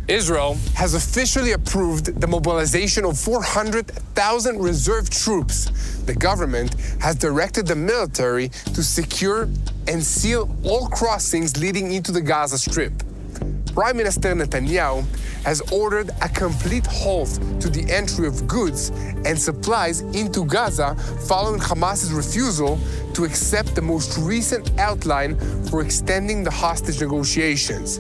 Israel has officially approved the mobilization of 400,000 reserve troops. The government has directed the military to secure and seal all crossings leading into the Gaza Strip. Prime Minister Netanyahu has ordered a complete halt to the entry of goods and supplies into Gaza following Hamas's refusal to accept the most recent outline for extending the hostage negotiations.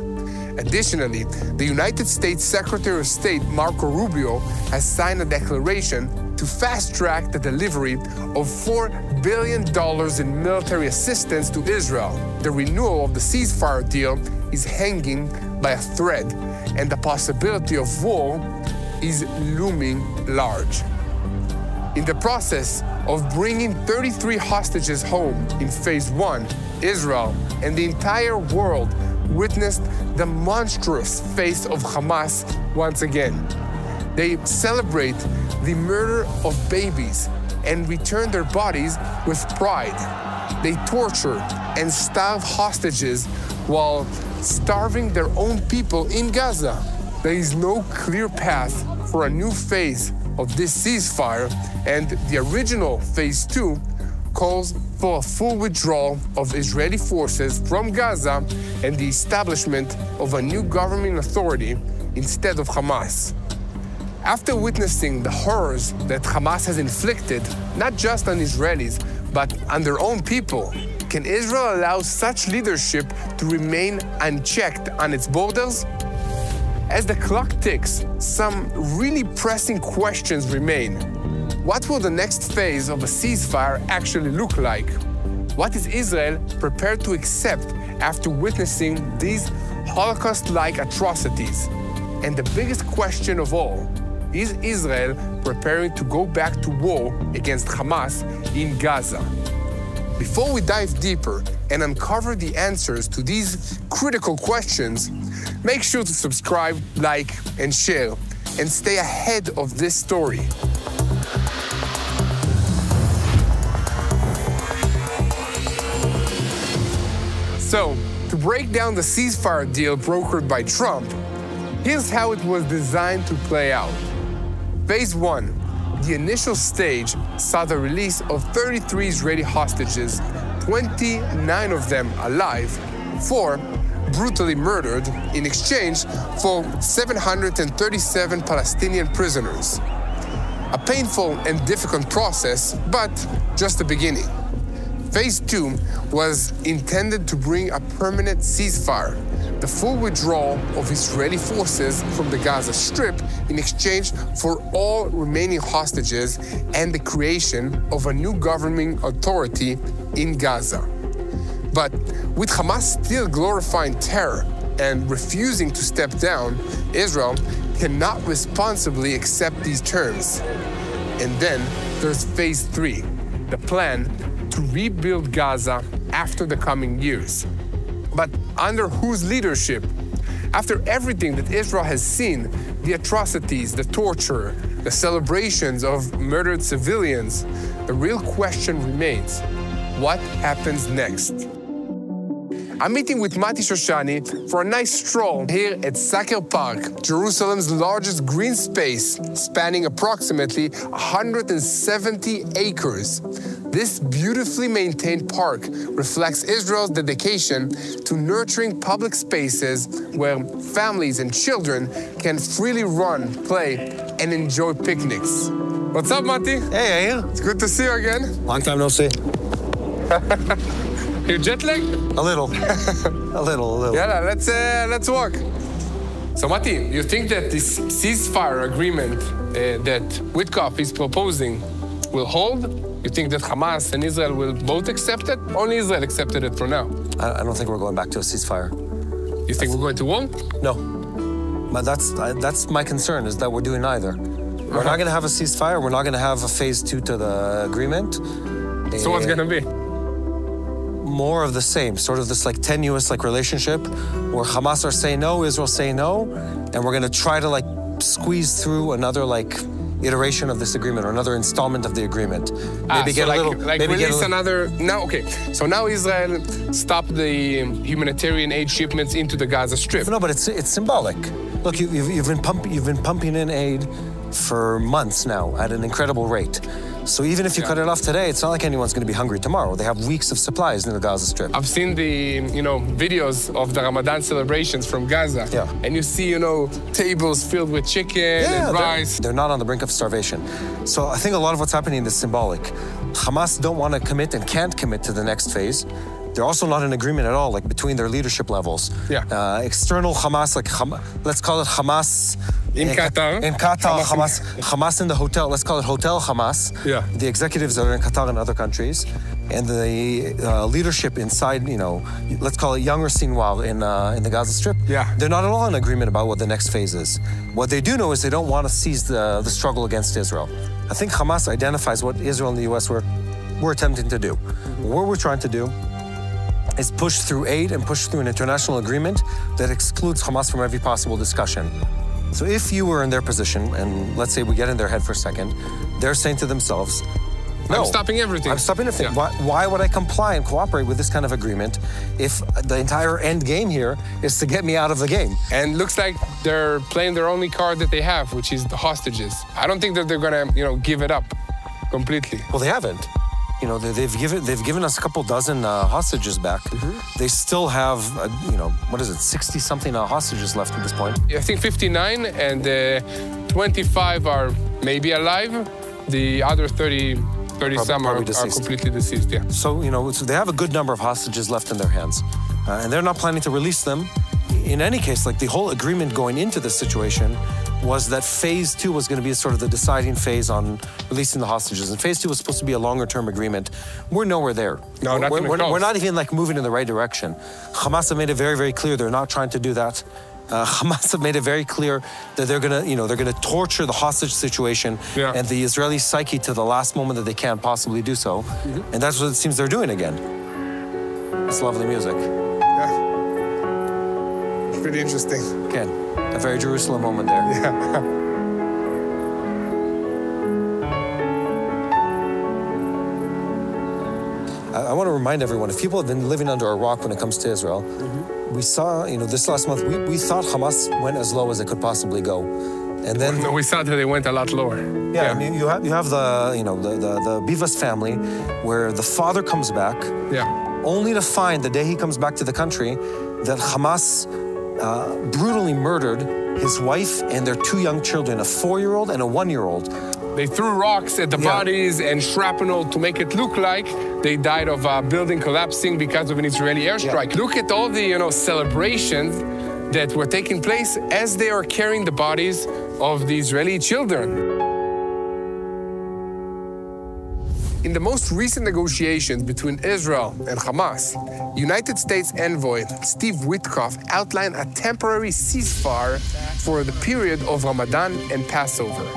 Additionally, the United States Secretary of State Marco Rubio has signed a declaration to fast-track the delivery of $4 billion in military assistance to Israel. The renewal of the ceasefire deal is hanging by a thread, and the possibility of war is looming large. In the process of bringing 33 hostages home in Phase 1, Israel and the entire world witnessed the monstrous face of Hamas once again. They celebrate the murder of babies and return their bodies with pride. They torture and starve hostages while starving their own people in Gaza. There is no clear path for a new phase of this ceasefire, and the original Phase 2 calls for a full withdrawal of Israeli forces from Gaza and the establishment of a new governing authority instead of Hamas. After witnessing the horrors that Hamas has inflicted, not just on Israelis, but on their own people, can Israel allow such leadership to remain unchecked on its borders? As the clock ticks, some really pressing questions remain. What will the next phase of a ceasefire actually look like? What is Israel prepared to accept after witnessing these Holocaust-like atrocities? And the biggest question of all, is Israel preparing to go back to war against Hamas in Gaza? Before we dive deeper and uncover the answers to these critical questions, make sure to subscribe, like, and share, and stay ahead of this story. So, to break down the ceasefire deal brokered by Trump, here's how it was designed to play out. Phase 1, the initial stage, saw the release of 33 Israeli hostages, 29 of them alive, 4 brutally murdered in exchange for 737 Palestinian prisoners. A painful and difficult process, but just the beginning. Phase 2 was intended to bring a permanent ceasefire, the full withdrawal of Israeli forces from the Gaza Strip in exchange for all remaining hostages and the creation of a new governing authority in Gaza. But with Hamas still glorifying terror and refusing to step down, Israel cannot responsibly accept these terms. And then there's Phase 3, the plan to rebuild Gaza after the coming years. But under whose leadership? After everything that Israel has seen, the atrocities, the torture, the celebrations of murdered civilians, the real question remains, what happens next? I'm meeting with Mati Shoshani for a nice stroll here at Saker Park, Jerusalem's largest green space, spanning approximately 170 acres. This beautifully maintained park reflects Israel's dedication to nurturing public spaces where families and children can freely run, play, and enjoy picnics. What's up, Mati? Hey, Yair. It's good to see you again. Long time no see. You jet lagged? A little. a little. Yeah, let's walk. So, Mati, you think that this ceasefire agreement that Witkoff is proposing will hold? You think that Hamas and Israel will both accept it? Only Israel accepted it for now. I don't think we're going back to a ceasefire. You think we're going to war? No. But that's my concern, is that we're doing neither. We're not going to have a ceasefire. We're not going to have a Phase 2 to the agreement. So what's going to be? More of the same, sort of this like tenuous like relationship where Hamas are saying no, Israel saying no, and we're going to try to like squeeze through another like iteration of this agreement or another installment of the agreement. Maybe so get like, a little, like maybe release get a little, another. Now, okay. So now Israel stopped the humanitarian aid shipments into the Gaza Strip. No, but it's symbolic. Look, you've been pumping in aid for months now at an incredible rate. So even if you cut it off today, it's not like anyone's going to be hungry tomorrow. They have weeks of supplies in the Gaza Strip. I've seen the, videos of the Ramadan celebrations from Gaza. Yeah. And you see, tables filled with chicken and rice. They're not on the brink of starvation. So I think a lot of what's happening is symbolic. Hamas don't want to commit and can't commit to the next phase. They're also not in agreement at all, like between their leadership levels. Yeah. External Hamas, like let's call it Hamas. In Qatar. In Qatar, Hamas in the hotel. Let's call it Hotel Hamas. Yeah. The executives are in Qatar and other countries, and the leadership inside, let's call it Younger Sinwar in the Gaza Strip. Yeah. They're not at all in agreement about what the next phase is. What they do know is they don't want to seize the struggle against Israel. I think Hamas identifies what Israel and the U.S. were attempting to do. What we're trying to do is push through aid and push through an international agreement that excludes Hamas from every possible discussion. So if you were in their position, and let's say we get in their head for a second, they're saying to themselves, no, I'm stopping everything. I'm stopping everything. Yeah. Why would I comply and cooperate with this kind of agreement if the entire end game here is to get me out of the game? And looks like they're playing their only card that they have, which is the hostages. I don't think that they're gonna, give it up completely. Well, they haven't. They've given us a couple dozen hostages back. They still have, 60-something hostages left at this point. I think 59, and 25 are maybe alive. The other 30-some are completely deceased, yeah. So, so they have a good number of hostages left in their hands. And they're not planning to release them. In any case, like the whole agreement going into this situation was that phase 2 was going to be sort of the deciding phase on releasing the hostages. And phase 2 was supposed to be a longer-term agreement. We're nowhere there. No, not even close. We're not even moving in the right direction. Hamas have made it very, very clear they're not trying to do that. Hamas have made it very clear that they're gonna torture the hostage situation and the Israeli psyche to the last moment that they can possibly do so. And that's what it seems they're doing again. It's lovely music. Yeah. It's pretty interesting. Again, a very Jerusalem moment there. Yeah. I want to remind everyone, if people have been living under a rock when it comes to Israel, we saw, this last month, we thought Hamas went as low as it could possibly go. And then we saw that they went a lot lower. Yeah, I mean, you have the, the Bivas family, where the father comes back, only to find the day he comes back to the country that Hamas brutally murdered his wife and their 2 young children, a 4-year-old and a 1-year-old. They threw rocks at the bodies and shrapnel to make it look like they died of a building collapsing because of an Israeli airstrike. Look at all the celebrations that were taking place as they are carrying the bodies of the Israeli children. In the most recent negotiations between Israel and Hamas, United States envoy Steve Witkoff outlined a temporary ceasefire for the period of Ramadan and Passover.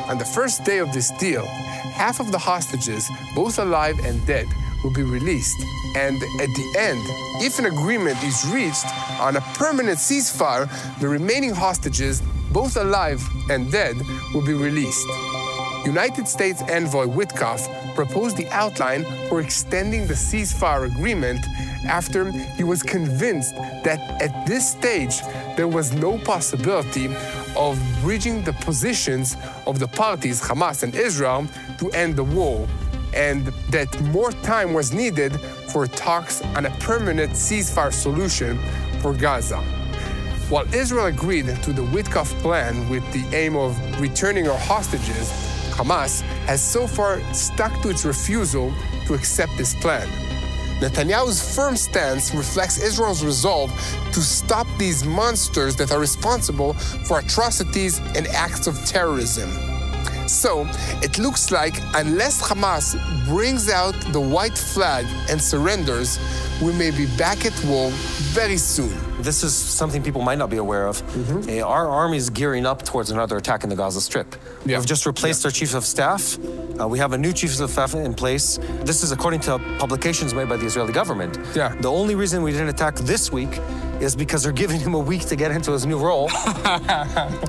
On the first day of this deal, half of the hostages, both alive and dead, will be released. And at the end, if an agreement is reached on a permanent ceasefire, the remaining hostages, both alive and dead, will be released. United States envoy Witkoff proposed the outline for extending the ceasefire agreement after he was convinced that at this stage there was no possibility of bridging the positions of the parties, Hamas and Israel, to end the war, and that more time was needed for talks on a permanent ceasefire solution for Gaza. While Israel agreed to the Witkoff plan with the aim of returning our hostages, Hamas has so far stuck to its refusal to accept this plan. Netanyahu's firm stance reflects Israel's resolve to stop these monsters that are responsible for atrocities and acts of terrorism. So, it looks like unless Hamas brings out the white flag and surrenders, we may be back at war very soon. This is something people might not be aware of. Our army is gearing up towards another attack in the Gaza Strip. We've just replaced our chief of staff. We have a new chief of staff in place. This is according to publications made by the Israeli government. The only reason we didn't attack this week is because they're giving him a week to get into his new role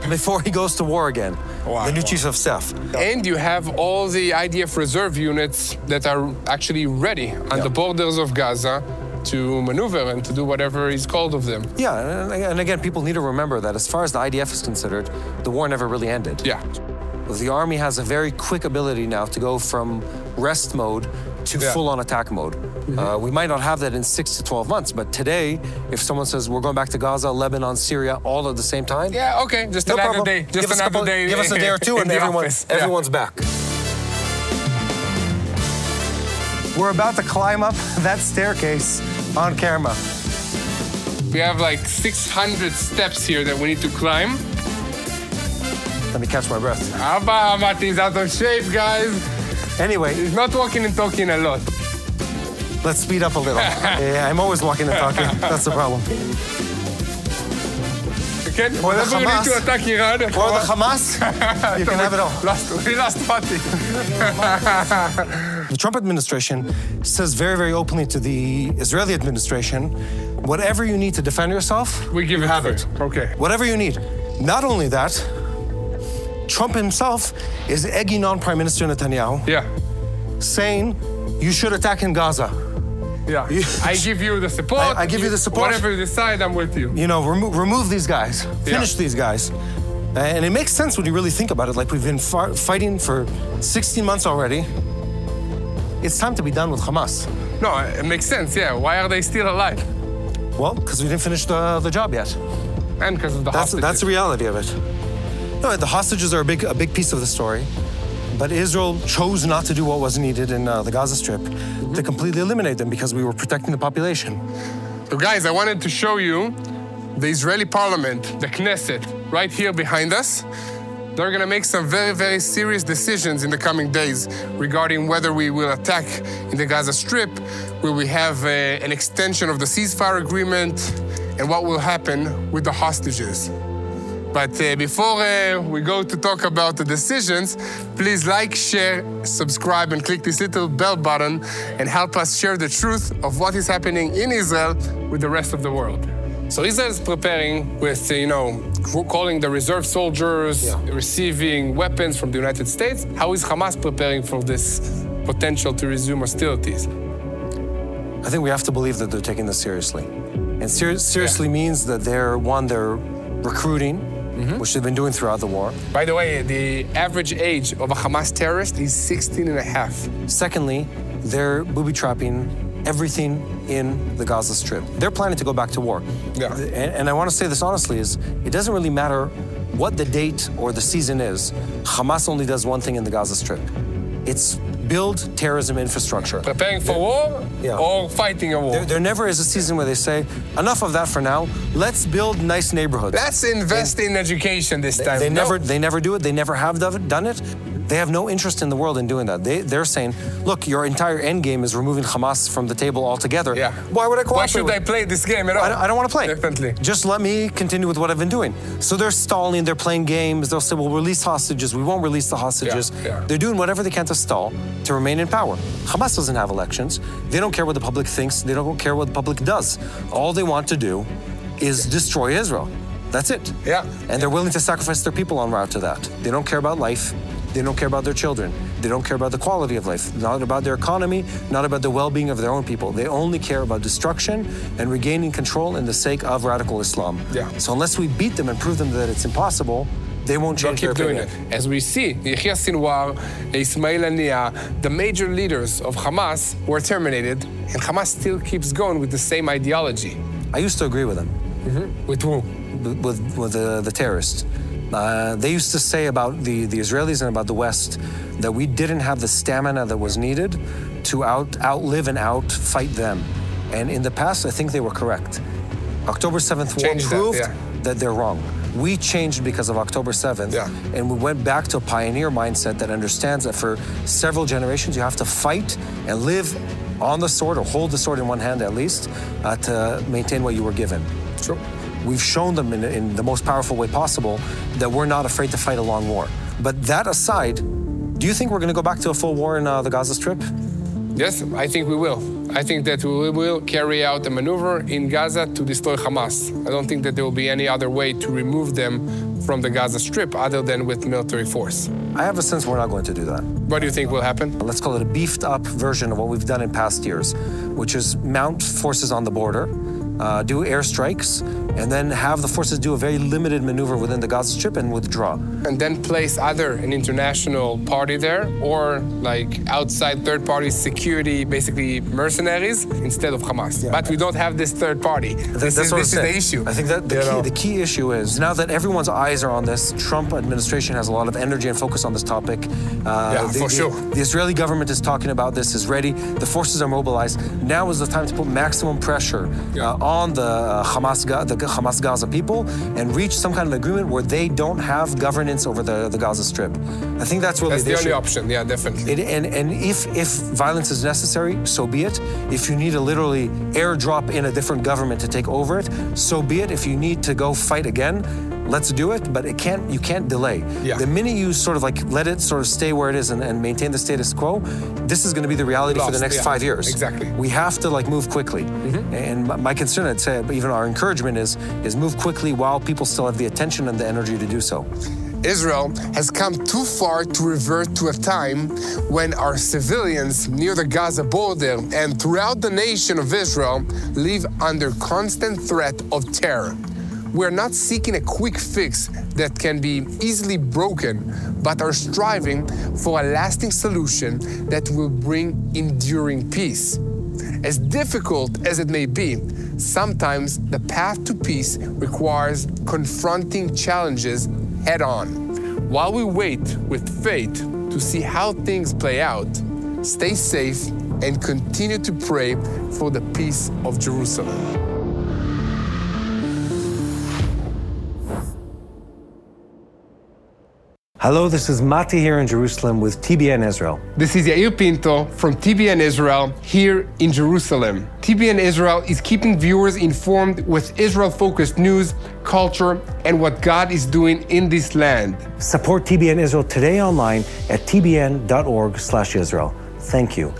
before he goes to war again. Wow. The new chief of staff. And you have all the IDF reserve units that are actually ready on the borders of Gaza to maneuver and to do whatever is called of them. Yeah, and again, people need to remember that as far as the IDF is considered, the war never really ended. Yeah. The army has a very quick ability now to go from rest mode to full-on attack mode. We might not have that in 6 to 12 months, but today, if someone says we're going back to Gaza, Lebanon, Syria, all at the same time, yeah, okay, just no another problem. day. Just another day. Give us a day or two, and everyone's back. We're about to climb up that staircase on camera. We have like 600 steps here that we need to climb. Let me catch my breath. Martin's out of shape, guys. Anyway. He's not walking and talking a lot. Let's speed up a little. Yeah, I'm always walking and talking. That's the problem. Okay, whenever you need to attack Iran. Or the Hamas, you can have it all. We lost party. The Trump administration says very, very openly to the Israeli administration, whatever you need to defend yourself, we give you have it. Okay. Whatever you need. Not only that, Trump himself is egging on Prime Minister Netanyahu, saying you should attack in Gaza. Yeah, I give you the support. I give you the support. Whatever you decide, I'm with you. You know, remove these guys, finish these guys. And it makes sense when you really think about it. Like, we've been fighting for 16 months already. It's time to be done with Hamas. No, it makes sense, yeah. Why are they still alive? Well, because we didn't finish the job yet. And because of the hostages. That's the reality of it. No, the hostages are a big piece of the story. But Israel chose not to do what was needed in the Gaza Strip to completely eliminate them because we were protecting the population. So guys, I wanted to show you the Israeli parliament, the Knesset, right here behind us. They're going to make some very, very serious decisions in the coming days regarding whether we will attack in the Gaza Strip, will we have an extension of the ceasefire agreement, and what will happen with the hostages. But before we go to talk about the decisions, please like, share, subscribe, and click this little bell button and help us share the truth of what is happening in Israel with the rest of the world. So Israel is preparing with, calling the reserve soldiers, receiving weapons from the United States. How is Hamas preparing for this potential to resume hostilities? I think we have to believe that they're taking this seriously. And seriously means that they're recruiting, which they've been doing throughout the war. By the way, the average age of a Hamas terrorist is 16 and a half. Secondly, they're booby-trapping everything in the Gaza Strip. They're planning to go back to war. Yeah. And I want to say this honestly, it doesn't really matter what the date or the season is. Hamas only does one thing in the Gaza Strip. It's build terrorism infrastructure. Preparing for war or fighting a war? There never is a season where they say, enough of that for now, let's build nice neighborhoods. Let's invest in education this time. They never do it, they never have done it. They have no interest in the world in doing that. They're saying, look, your entire end game is removing Hamas from the table altogether. Yeah. Why would I cooperate? Why should I play this game at all? I don't want to play. Definitely. Just let me continue with what I've been doing. So they're stalling, they're playing games, they'll say, we'll release hostages, we won't release the hostages. They're doing whatever they can to stall, to remain in power. Hamas doesn't have elections. They don't care what the public thinks. They don't care what the public does. All they want to do is destroy Israel. That's it. Yeah. And they're willing to sacrifice their people en route to that. They don't care about life. They don't care about their children. They don't care about the quality of life, not about their economy, not about the well-being of their own people. They only care about destruction and regaining control in the sake of radical Islam. Yeah. So unless we beat them and prove them that it's impossible, they won't change their opinion. Keep doing it. As we see, Yahya Sinwar, Ismail Haniyeh, the major leaders of Hamas were terminated, and Hamas still keeps going with the same ideology. I used to agree with them. With who? With the terrorists. They used to say about the Israelis and about the West that we didn't have the stamina that was needed to outlive and outfight them. And in the past, I think they were correct. October 7th war proved that they're wrong. We changed because of October 7th, and we went back to a pioneer mindset that understands that for several generations, you have to fight and live on the sword, or hold the sword in one hand at least, to maintain what you were given. True. We've shown them in the most powerful way possible that we're not afraid to fight a long war. But that aside, do you think we're going to go back to a full war in the Gaza Strip? Yes, I think we will. I think that we will carry out a maneuver in Gaza to destroy Hamas. I don't think that there will be any other way to remove them from the Gaza Strip other than with military force. I have a sense we're not going to do that. What do you think will happen? Let's call it a beefed up version of what we've done in past years, which is mount forces on the border, do airstrikes, and then have the forces do a very limited maneuver within the Gaza Strip and withdraw. And then place either an international party there or like outside third party security, basically mercenaries, instead of Hamas. Yeah. But we don't have this third party. This is the issue. I think that the key issue is now that everyone's eyes are on this, Trump administration has a lot of energy and focus on this topic. For sure. The Israeli government is talking about this, is ready. The forces are mobilized. Now is the time to put maximum pressure on the Hamas Gaza people and reach some kind of agreement where they don't have governance over the Gaza Strip. I think that's really the only option. Yeah, definitely. And if violence is necessary, so be it. If you need to literally airdrop in a different government to take over it, so be it. If you need to go fight again, let's do it, but you can't delay. Yeah. The minute you sort of like let it sort of stay where it is and maintain the status quo, this is going to be the reality for the next 5 years. Exactly. We have to like move quickly. And my concern, I'd say, even our encouragement is move quickly while people still have the attention and the energy to do so. Israel has come too far to revert to a time when our civilians near the Gaza border and throughout the nation of Israel live under constant threat of terror. We're not seeking a quick fix that can be easily broken, but are striving for a lasting solution that will bring enduring peace. As difficult as it may be, sometimes the path to peace requires confronting challenges head-on. While we wait with faith to see how things play out, stay safe and continue to pray for the peace of Jerusalem. Hello, this is Mati here in Jerusalem with TBN Israel. This is Yair Pinto from TBN Israel here in Jerusalem. TBN Israel is keeping viewers informed with Israel-focused news, culture, and what God is doing in this land. Support TBN Israel today online at tbn.org/Israel. Thank you.